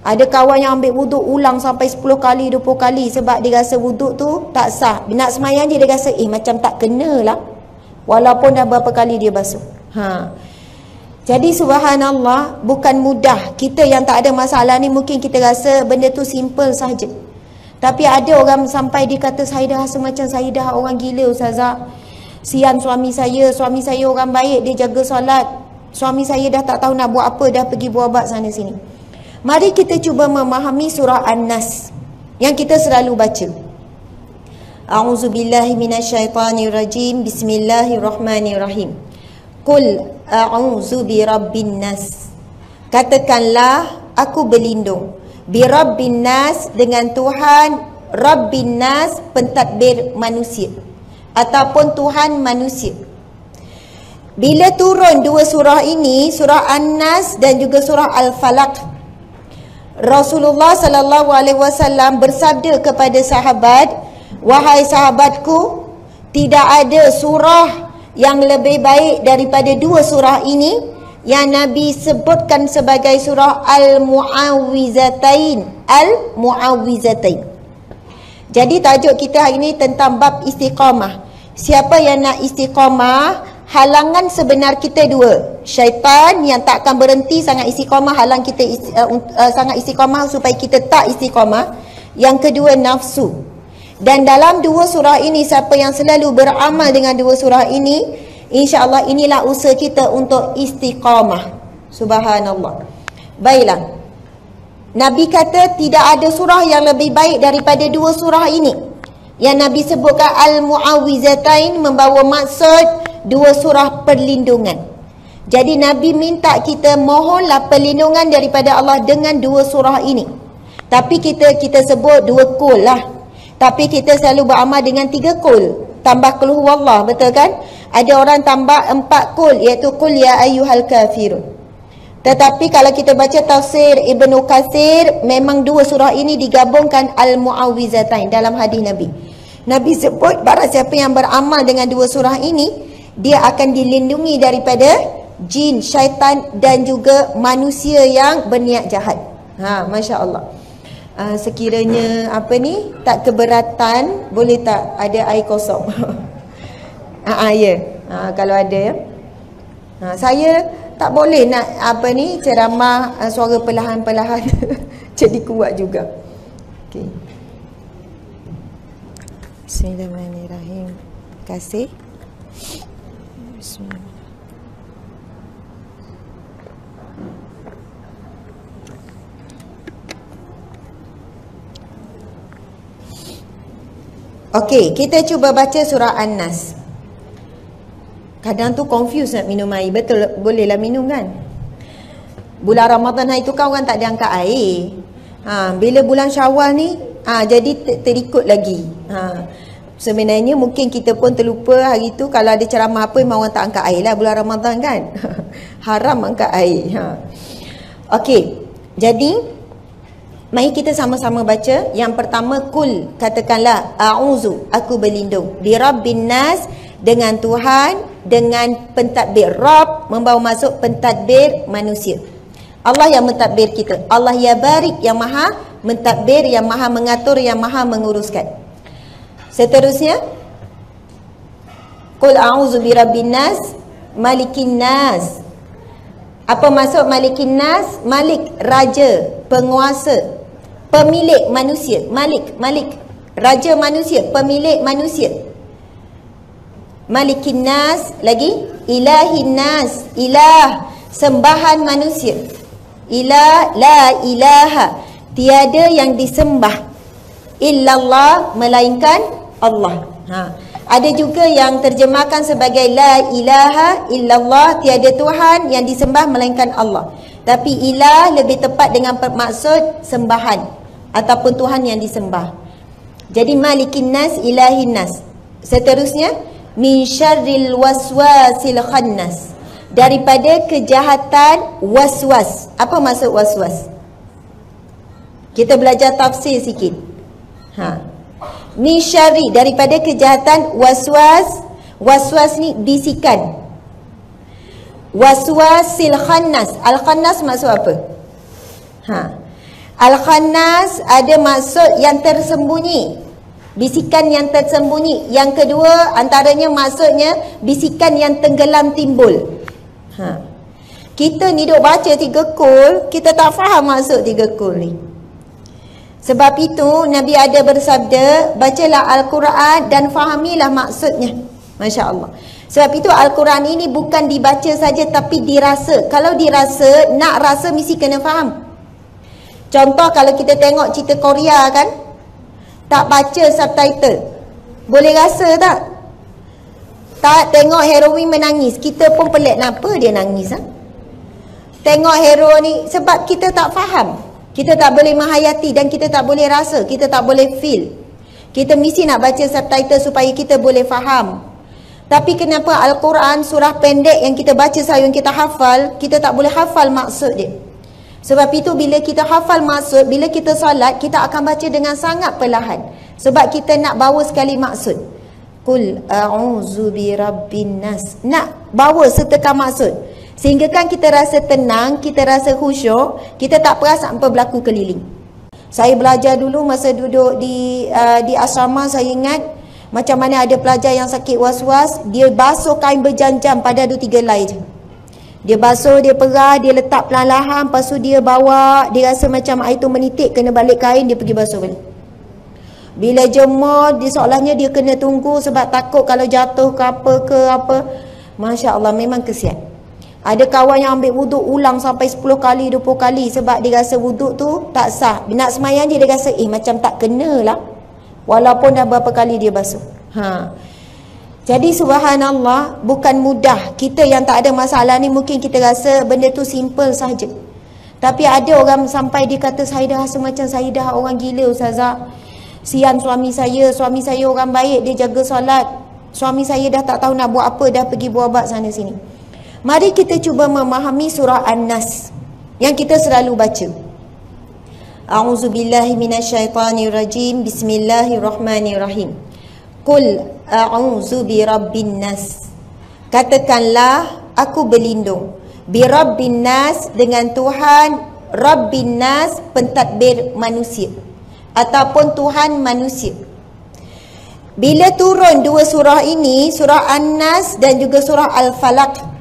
Ada kawan yang ambil wuduk ulang sampai 10 kali, 20 kali sebab dia rasa wuduk tu tak sah. Nak semayang je dia rasa macam tak kena lah. Walaupun dah berapa kali dia basuh. Jadi subhanallah, bukan mudah. Kita yang tak ada masalah ni mungkin kita rasa benda tu simple sahaja. Tapi ada orang sampai dia kata, saya dah rasa macam saya dah orang gila ustazah. Sian suami saya orang baik, dia jaga solat. Suami saya dah tak tahu nak buat apa, dah pergi berubat sana sini. Mari kita cuba memahami surah An-Nas yang kita selalu baca. A'udzubillahi minasyaitanirrajim. Bismillahirrahmanirrahim. Qul a'udzu birabbin nas. Katakanlah aku berlindung birabbin nas, dengan Tuhan Rabbin nas, pentadbir manusia ataupun Tuhan manusia. Bila turun dua surah ini, surah An-Nas dan juga surah Al-Falaq, Rasulullah sallallahu alaihi wasallam bersabda kepada sahabat, wahai sahabatku, tidak ada surah yang lebih baik daripada dua surah ini yang Nabi sebutkan sebagai surah Al-Mu'awwizatain. Al-Mu'awwizatain. Jadi tajuk kita hari ini tentang bab istiqamah. Siapa yang nak istiqamah, halangan sebenar kita dua. Syaitan yang tak akan berhenti sangat istiqamah, halang kita sangat istiqamah supaya kita tak istiqamah. Yang kedua, nafsu. Dan dalam dua surah ini, siapa yang selalu beramal dengan dua surah ini, insya-Allah inilah usaha kita untuk istiqamah. Subhanallah. Baiklah. Nabi kata tidak ada surah yang lebih baik daripada dua surah ini. Yang Nabi sebutkan Al-Mu'awwizatain membawa maksud dua surah perlindungan. Jadi Nabi minta kita mohonlah perlindungan daripada Allah dengan dua surah ini. Tapi kita sebut dua kul lah. Tapi kita selalu beramal dengan 3 kul. Tambah qul huwallah, betul kan? Ada orang tambah 4 kul, iaitu qul ya ayyuhal kafirun. Tetapi kalau kita baca tafsir Ibnu Katsir, memang dua surah ini digabungkan Al-Mu'awwizatain dalam hadis Nabi. Nabi sebut barang siapa yang beramal dengan dua surah ini, dia akan dilindungi daripada jin, syaitan dan juga manusia yang berniat jahat. Masya Allah. Sekiranya tak keberatan, boleh tak ada air kosong? Ya. Kalau ada ya. Saya tak boleh nak ceramah suara perlahan-perlahan. Jadi kuat juga. Okey. Bismillahirrahmanirrahim. Terima kasih. Bismillah. Okey, kita cuba baca surah An-Nas. Kadang tu confuse nak minum air. Betul, bolehlah minum kan? Bulan Ramadan hari tu kan orang tak ada angkat air. Bila bulan Syawal ni, jadi terikut lagi. Sebenarnya mungkin kita pun terlupa hari tu kalau ada ceramah apa memang orang tak angkat air lah bulan Ramadan kan. Haram angkat air. Okey, jadi mari kita sama-sama baca. Yang pertama, kul, katakanlah, a'udzu, aku berlindung, bi rabbin nas, dengan Tuhan, dengan pentadbir. Rabb membawa masuk pentadbir manusia. Allah yang mentadbir kita. Allah ya barik, yang maha mentadbir, yang maha mengatur, yang maha menguruskan. Seterusnya, kul a'udzu bi rabbin nas, malikin nas. Apa maksud malikin nas? Malik, raja, penguasa, pemilik manusia. Malik, raja manusia, pemilik manusia. Malikin nas, lagi ilahin nas, ilah, sembahan manusia. Ilah, la ilaha, tiada yang disembah illallah, melainkan Allah. Ada juga yang terjemahkan sebagai la ilaha illallah, tiada Tuhan yang disembah melainkan Allah. Tapi ilah lebih tepat dengan maksud sembahan ataupun Tuhan yang disembah. Jadi malikin nas, ilahin nas. Seterusnya, min syarril waswasil khannas, daripada kejahatan waswas. Apa maksud waswas? Kita belajar tafsir sikit. Min syarri, daripada kejahatan waswas. Waswas ni bisikan. Waswasil khannas. Al-khannas maksud apa? Al-Khannas ada maksud yang tersembunyi, bisikan yang tersembunyi. Yang kedua antaranya maksudnya bisikan yang tenggelam timbul. Kita ni duk baca 3 kul, kita tak faham maksud 3 kul ni. Sebab itu Nabi ada bersabda, bacalah Al-Quran dan fahamilah maksudnya. Masya Allah. Sebab itu Al-Quran ini bukan dibaca saja tapi dirasa. Kalau dirasa, nak rasa mesti kena faham. Contoh kalau kita tengok cerita Korea kan, tak baca subtitle, boleh rasa tak? Tak tengok heroin menangis, kita pun pelik, kenapa dia nangis Tengok hero ni, sebab kita tak faham. Kita tak boleh menghayati dan kita tak boleh rasa, kita tak boleh feel. Kita mesti nak baca subtitle supaya kita boleh faham. Tapi kenapa Al-Quran surah pendek yang kita baca sayang kita hafal, kita tak boleh hafal maksud dia. Sebab itu bila kita hafal maksud, bila kita solat, kita akan baca dengan sangat perlahan. Sebab kita nak bawa sekali maksud. Qul a'udzu birabbin nas. Nak bawa sertakan maksud. Sehingga kan kita rasa tenang, kita rasa khusyuk, kita tak perasan apa berlaku keliling. Saya belajar dulu masa duduk di asrama, saya ingat macam mana ada pelajar yang sakit was-was, dia basuh kain berjam-jam pada 2-3 helai je. Dia basuh, dia perah, dia letak perlahan-lahan, lepas tu dia bawa, dia rasa macam air tu menitik, kena balik kain, dia pergi basuh balik. Bila jemur, dia seolahnya dia kena tunggu sebab takut kalau jatuh ke apa. Masya Allah, memang kesian. Ada kawan yang ambil wuduk ulang sampai 10 kali, 20 kali sebab dia rasa wuduk tu tak sah. Nak semayang je dia rasa macam tak kena lah. Walaupun dah berapa kali dia basuh. Jadi subhanallah, bukan mudah. Kita yang tak ada masalah ni mungkin kita rasa benda tu simple saja. Tapi ada orang sampai dia kata, saya dah rasa macam saya dah orang gila Ustazah. Sian suami saya orang baik, dia jaga solat. Suami saya dah tak tahu nak buat apa, dah pergi berubat sana sini. Mari kita cuba memahami surah An-Nas yang kita selalu baca. A'udzubillahi minasyaitanirrajim. Bismillahirrahmanirrahim. Qul a'udzu birabbin nas. Katakanlah aku berlindung birabbin nas, dengan Tuhan Rabbin nas, pentadbir manusia ataupun Tuhan manusia. Bila turun dua surah ini, surah An-Nas dan juga surah Al-Falaq,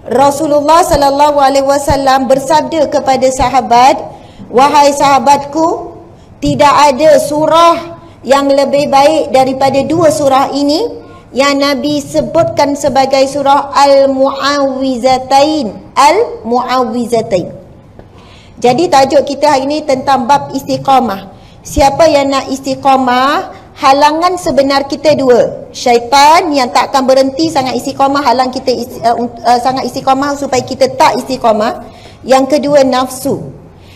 Rasulullah sallallahu alaihi wasallam bersabda kepada sahabat, wahai sahabatku, tidak ada surah yang lebih baik daripada 2 surah ini yang Nabi sebutkan sebagai surah Al-Mu'awwizatain. Al-Mu'awwizatain. Jadi tajuk kita hari ini tentang bab istiqamah. Siapa yang nak istiqamah, halangan sebenar kita 2. Syaitan yang tak akan berhenti sangat istiqamah, halang kita sangat istiqamah supaya kita tak istiqamah. Yang kedua, nafsu.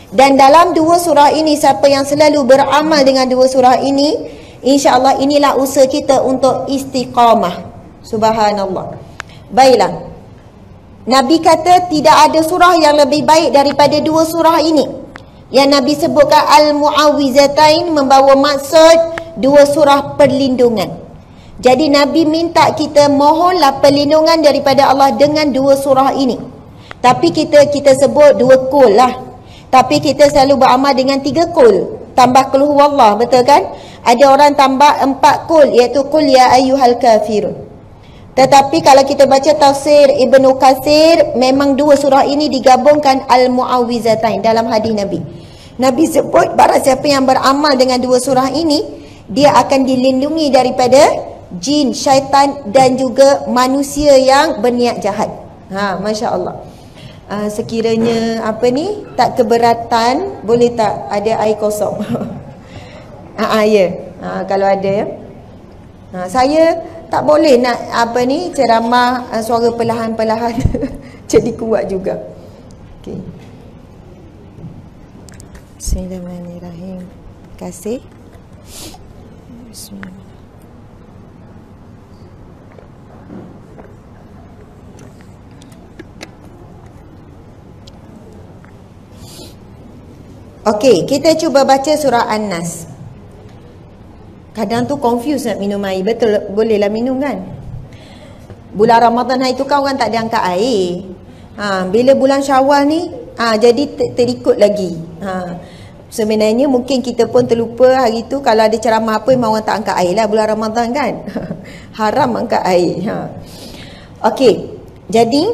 Dan dalam 2 surah ini, siapa yang selalu beramal dengan 2 surah ini, insya-Allah inilah usaha kita untuk istiqamah. Subhanallah. Baiklah. Nabi kata tidak ada surah yang lebih baik daripada 2 surah ini. Yang Nabi sebutkan Al-Mu'awwizatain membawa maksud 2 surah perlindungan. Jadi Nabi minta kita mohonlah perlindungan daripada Allah dengan 2 surah ini. Tapi kita sebut 2 kul lah. Tapi kita selalu beramal dengan 3 kul. Tambah qul huwallah, betul kan? Ada orang tambah 4 kul, iaitu qul ya ayyuhal kafirun. Tetapi kalau kita baca tafsir Ibnu Katsir, memang 2 surah ini digabungkan Al-Mu'awwizatain dalam hadis Nabi. Nabi sebut barang siapa yang beramal dengan 2 surah ini, dia akan dilindungi daripada jin, syaitan dan juga manusia yang berniat jahat. Masya Allah. Sekiranya tak keberatan, boleh tak ada air kosong? Ya. Kalau ada ya. Saya tak boleh nak ceramah suara perlahan-perlahan. Jadi kuat juga. Okey. Bismillahirrahmanirrahim. Terima kasih. Bismillah. Okey, kita cuba baca surah An-Nas. Kadang tu confuse nak minum air. Betul, bolehlah minum kan? Bulan Ramadan hari tu kan orang tak ada angkat air. Bila bulan Syawal ni, jadi terikut lagi. Sebenarnya mungkin kita pun terlupa hari tu kalau ada ceramah apa memang orang tak angkat air lah bulan Ramadan kan. Haram angkat air. Okey. Jadi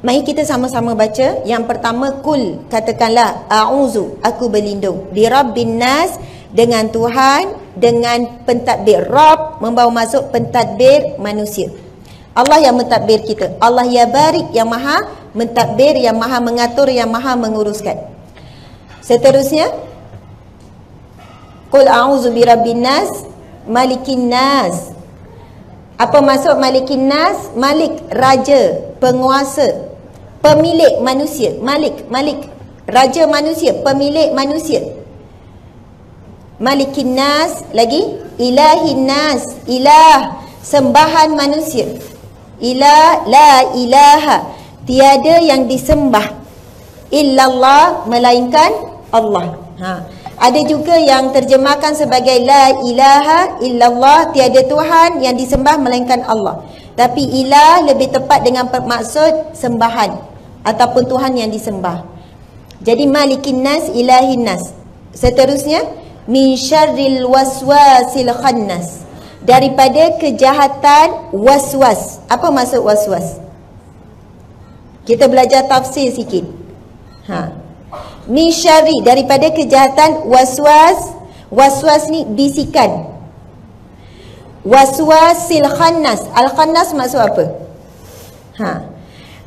mari kita sama-sama baca. Yang pertama, kul, katakanlah, a'udzu, aku berlindung, bi rabbin nas, dengan Tuhan, dengan pentadbir. Rabb membawa masuk pentadbir manusia. Allah yang mentadbir kita. Allah ya barik, yang maha mentadbir, yang maha mengatur, yang maha menguruskan. Seterusnya, qul a'udzu birabbin nas, malikin nas. Apa maksud malikin nas? Malik, raja, penguasa, pemilik manusia. Malik, raja manusia, pemilik manusia. Malikin nas, lagi ilahin nas, ilah, sembahan manusia. Ilah, la ilaha, tiada yang disembah illallah, melainkan Allah. Ada juga yang terjemahkan sebagai la ilaha illallah, tiada Tuhan yang disembah melainkan Allah. Tapi ilah lebih tepat dengan maksud sembahan ataupun Tuhan yang disembah. Jadi malikin nas, ilahin nas. Seterusnya, min syarril waswasil khannas, daripada kejahatan waswas. Apa maksud waswas? Kita belajar tafsir sikit. Min syarri, daripada kejahatan waswas. Waswas ni bisikan. Waswasil khannas. Al-khannas maksud apa?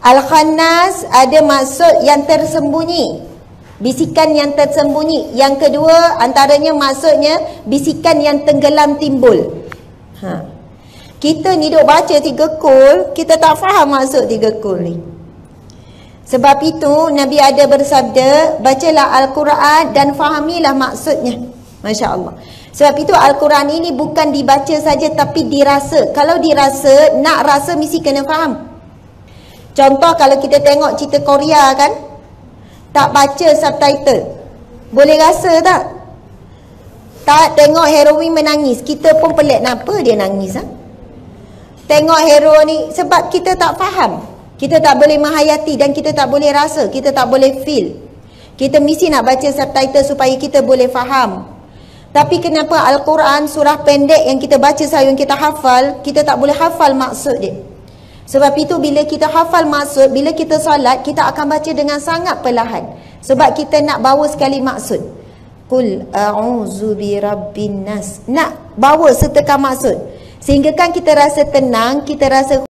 Al-khannas ada maksud yang tersembunyi, bisikan yang tersembunyi. Yang kedua antaranya maksudnya bisikan yang tenggelam timbul. Kita ni duk baca 3 kul, kita tak faham maksud 3 kul ni. Sebab itu Nabi ada bersabda, bacalah Al-Quran dan fahamilah maksudnya. Masya Allah. Sebab itu Al-Quran ini bukan dibaca saja tapi dirasa. Kalau dirasa, nak rasa mesti kena faham. Contoh kalau kita tengok cerita Korea kan, tak baca subtitle, boleh rasa tak? Tak tengok heroin menangis, kita pun pelik, kenapa dia nangis? Tengok hero ni, sebab kita tak faham. Kita tak boleh menghayati dan kita tak boleh rasa, kita tak boleh feel. Kita mesti nak baca subtitle supaya kita boleh faham. Tapi kenapa Al-Quran surah pendek yang kita baca sahaja, yang kita hafal, kita tak boleh hafal maksud dia? Sebab itu bila kita hafal maksud, bila kita solat, kita akan baca dengan sangat perlahan. Sebab kita nak bawa sekali maksud. Qul a'udzu birabbin nas. Nak bawa sertakan maksud. Sehingga kan kita rasa tenang, kita rasa